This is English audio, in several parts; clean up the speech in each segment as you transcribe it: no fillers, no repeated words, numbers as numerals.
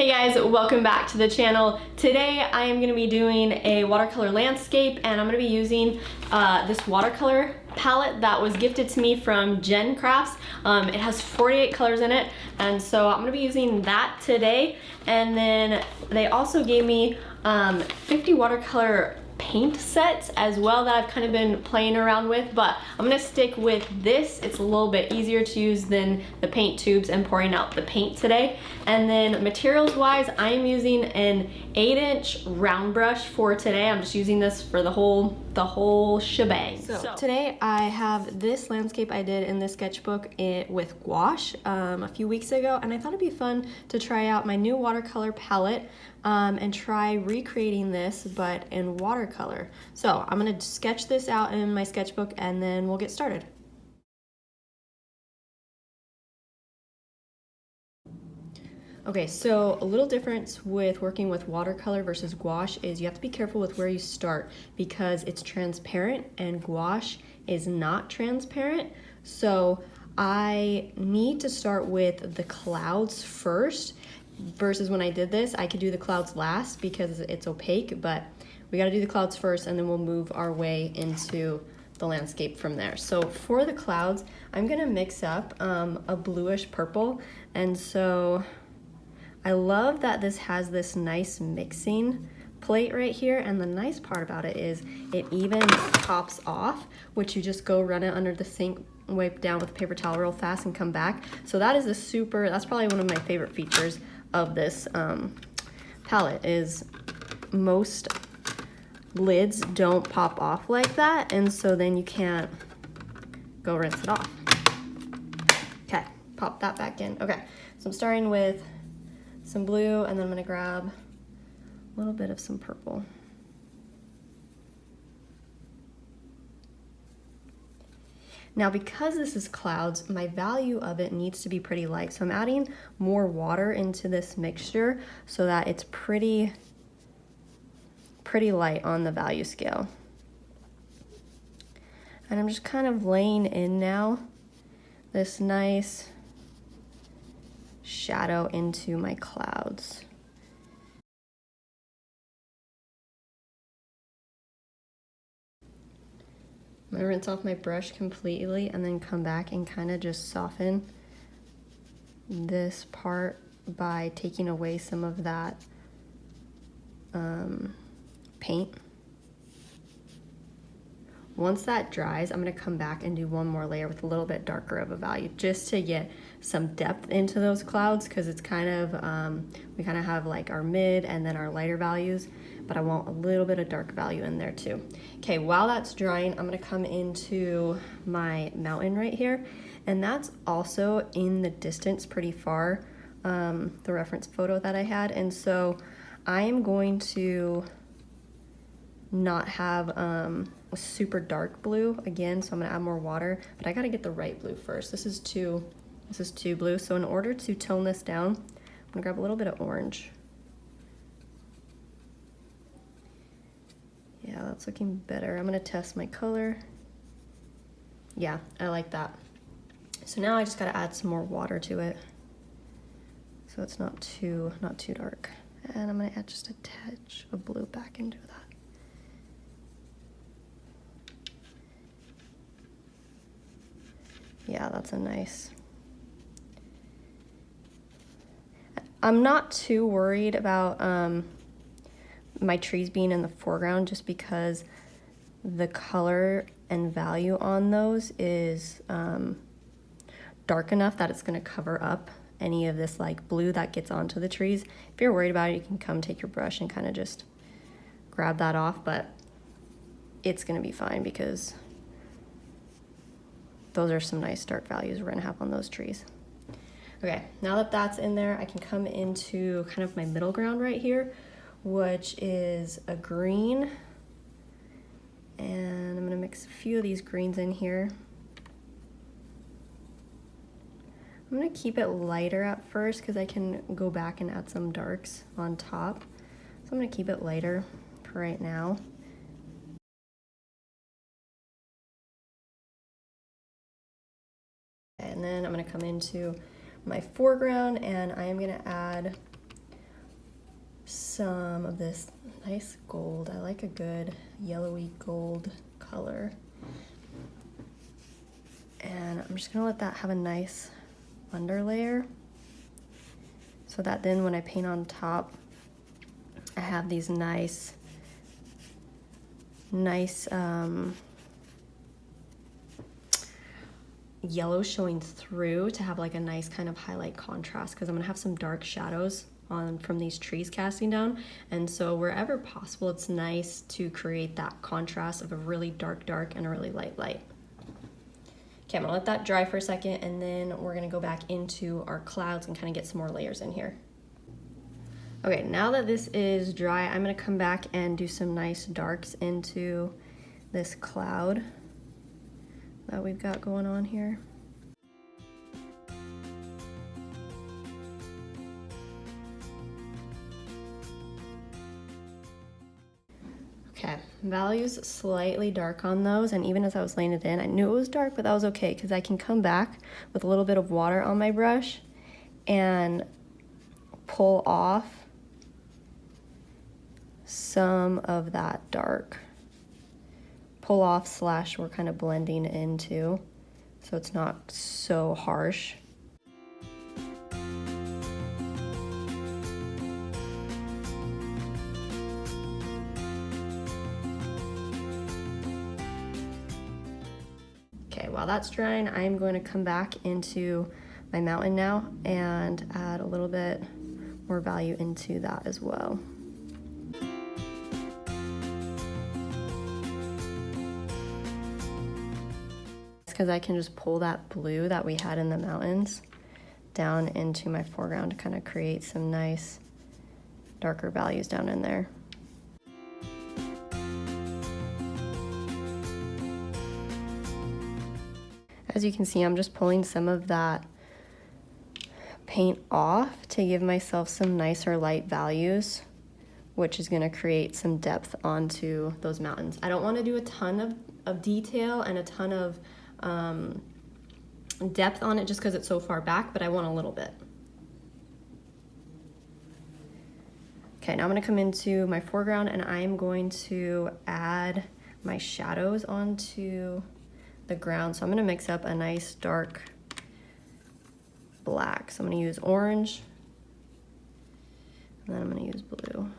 Hey guys, welcome back to the channel. Today I am going to be doing a watercolor landscape, and I'm going to be using this watercolor palette that was gifted to me from Jen Crafts. It has 48 colors in it, and so I'm going to be using that today. And then they also gave me 50 watercolor paint sets as well that I've kind of been playing around with, but I'm gonna stick with this. It's a little bit easier to use than the paint tubes and pouring out the paint today. And then materials wise, I am using an 8-inch round brush for today. I'm just using this for the whole shebang. So today I have this landscape I did in this sketchbook with gouache a few weeks ago, and I thought it'd be fun to try out my new watercolor palette and try recreating this but in watercolor. So I'm gonna sketch this out in my sketchbook and then we'll get started. Okay, so a little difference with working with watercolor versus gouache is you have to be careful with where you start because it's transparent and gouache is not transparent. So I need to start with the clouds first, versus when I did this, I could do the clouds last because it's opaque, but we gotta do the clouds first and then we'll move our way into the landscape from there. So for the clouds, I'm gonna mix up a bluish purple, and so I love that this has this nice mixing plate right here, and the nice part about it is it even pops off, which you just go run it under the sink, wipe down with a paper towel real fast and come back. So that is that's probably one of my favorite features of this palette, is most lids don't pop off like that, and so then you can't go rinse it off. Okay, pop that back in. Okay, so I'm starting with some blue, and then I'm gonna grab a little bit of some purple. Now, because this is clouds, my value of it needs to be pretty light. So I'm adding more water into this mixture so that it's pretty light on the value scale. And I'm just kind of laying in now this nice shadow into my clouds. I'm gonna rinse off my brush completely and then come back and kind of just soften this part by taking away some of that paint. Once that dries, I'm gonna come back and do one more layer with a little bit darker of a value just to get some depth into those clouds, because it's kind of, we kind of have like our mid and then our lighter values, but I want a little bit of dark value in there too. Okay, while that's drying, I'm gonna come into my mountain right here, and that's also in the distance pretty far, the reference photo that I had, and so I am going to not have a super dark blue again, so I'm gonna add more water, but I gotta get the right blue first. This is too blue, so in order to tone this down, I'm gonna grab a little bit of orange. Yeah, that's looking better. I'm gonna test my color. Yeah, I like that. So now I just gotta add some more water to it, so it's not too dark. And I'm gonna add just a touch of blue back into that. Yeah, that's a nice. I'm not too worried about my trees being in the foreground, just because the color and value on those is dark enough that it's gonna cover up any of this like blue that gets onto the trees. If you're worried about it, you can come take your brush and kind of just grab that off, but it's gonna be fine because those are some nice dark values we're gonna have on those trees. Okay, now that that's in there, I can come into kind of my middle ground right here, which is a green. And I'm gonna mix a few of these greens in here. I'm gonna keep it lighter at first because I can go back and add some darks on top. So I'm gonna keep it lighter for right now. And then I'm gonna come into my foreground, and I am gonna add some of this nice gold. I like a good yellowy gold color. And I'm just gonna let that have a nice underlayer so that then when I paint on top, I have these nice yellow showing through to have like a nice kind of highlight contrast, because I'm gonna have some dark shadows on from these trees casting down, and so wherever possible it's nice to create that contrast of a really dark and a really light. Okay, I'm gonna let that dry for a second, and then we're gonna go back into our clouds and kind of get some more layers in here. Okay, now that this is dry, I'm gonna come back and do some nice darks into this cloud that we've got going on here. Okay, values slightly dark on those, and even as I was laying it in, I knew it was dark, but that was okay because I can come back with a little bit of water on my brush and pull off some of that dark. Pull off / we're kind of blending into, so it's not so harsh. Okay, while that's drying, I'm going to come back into my mountain now and add a little bit more value into that as well. Because I can just pull that blue that we had in the mountains down into my foreground to kind of create some nice darker values down in there. As you can see, I'm just pulling some of that paint off to give myself some nicer light values, which is going to create some depth onto those mountains. I don't want to do a ton of detail and a ton of depth on it just because it's so far back, but I want a little bit. Okay, now I'm going to come into my foreground and I'm going to add my shadows onto the ground. So I'm going to mix up a nice dark black. So I'm going to use orange, and then I'm going to use blue.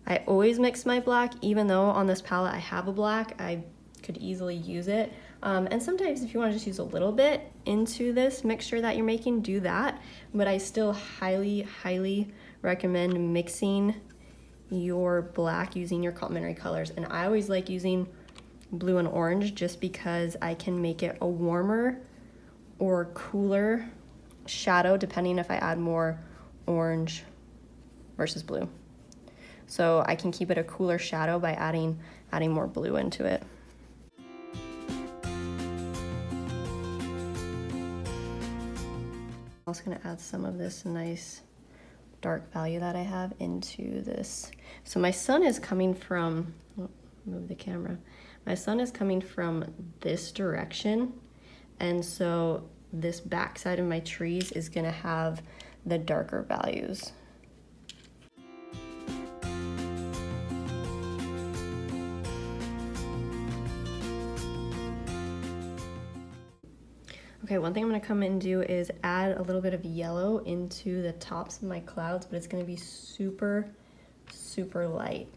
I always mix my black, even though on this palette I have a black, I could easily use it. And sometimes if you want to just use a little bit into this mixture that you're making, do that. But I still highly recommend mixing your black using your complementary colors. And I always like using blue and orange just because I can make it a warmer or cooler shadow depending if I add more orange versus blue. So I can keep it a cooler shadow by adding more blue into it. I'm also going to add some of this nice dark value that I have into this. So my sun is coming from, move the camera. My sun is coming from this direction, and so this back side of my trees is going to have the darker values. Okay, one thing I'm going to come in and do is add a little bit of yellow into the tops of my clouds, but it's going to be super light.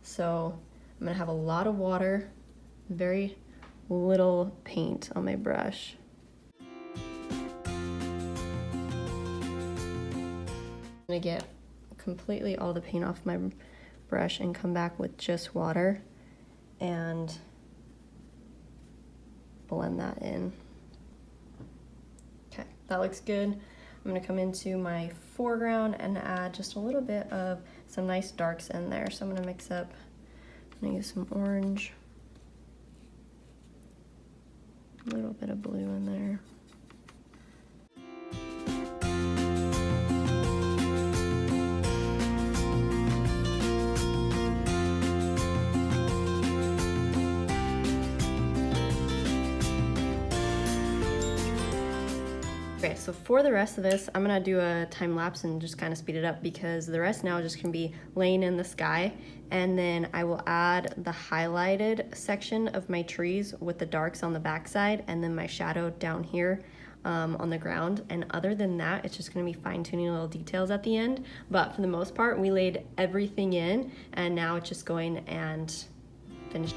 So I'm going to have a lot of water, very little paint on my brush. I'm going to get completely all the paint off my brush and come back with just water and blend that in. Okay, that looks good. I'm going to come into my foreground and add just a little bit of some nice darks in there. So I'm going to mix up, I'm going to use some orange, a little bit of blue in there. Okay, so for the rest of this, I'm gonna do a time lapse and just kind of speed it up because the rest now is just gonna be laying in the sky, and then I will add the highlighted section of my trees with the darks on the backside, and then my shadow down here on the ground. And other than that, it's just gonna be fine-tuning little details at the end. But for the most part, we laid everything in, and now it's just going and finish.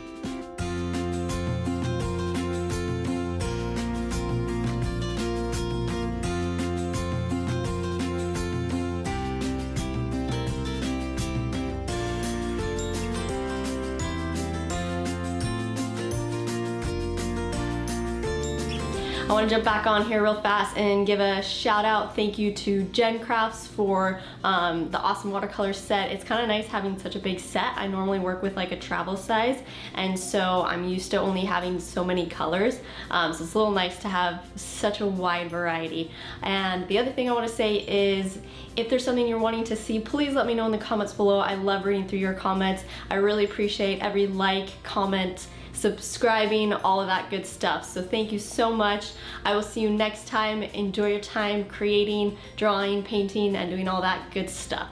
I want to jump back on here real fast and give a shout out thank you to Jen Crafts for the awesome watercolor set. It's kind of nice having such a big set. I normally work with like a travel size, and so I'm used to only having so many colors, so it's a little nice to have such a wide variety. And the other thing I want to say is, if there's something you're wanting to see, please let me know in the comments below. I love reading through your comments. I really appreciate every like, comment, subscribing, all of that good stuff. So thank you so much. I will see you next time. Enjoy your time creating, drawing, painting, and doing all that good stuff.